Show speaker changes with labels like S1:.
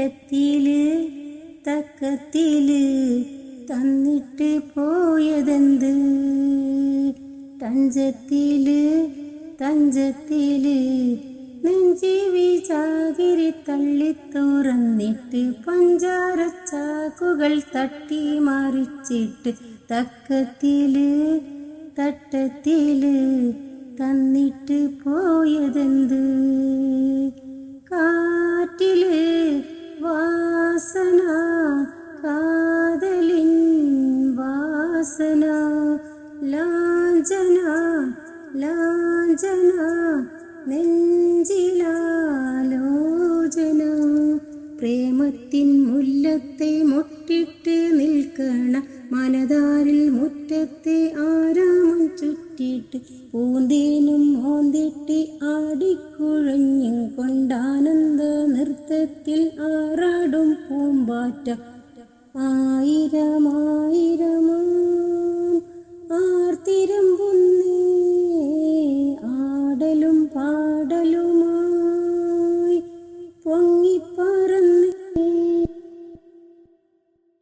S1: തെട്ടത്തില് തക്കത്തില് തന്നിട്ട് പോയതെന്ത്? തഞ്ചത്തില് തഞ്ചത്തില് നെഞ്ചിവി ചാകിരി തള്ളി തുറന്നിട്ട് പഞ്ചാരച്ചാക്കുകൾ തട്ടി മറിച്ചിട്ട് തക്കത്തില് തട്ടത്തില് തന്നിട്ട് പോയതെന്ത്? കാറ്റില് വാസന കാതലിൻ വാസന ലാഞ്ചന ലാഞ്ചന നെഞ്ചിലാലോചന പ്രേമത്തിൻ മുല്ലത്തെ മുട്ടിട്ട് നിൽക്കണ മനതാരിൽ മുറ്റത്തെ ആരാമം ചുറ്റിട്ട് പൂന്തേനും മോന്തിട്ട് ആടിക്കുഴഞ്ഞും കൊണ്ടാനന്ദ നൃത്തത്തിൽ ആറാടും പൂമ്പാറ്റ. ആയിരം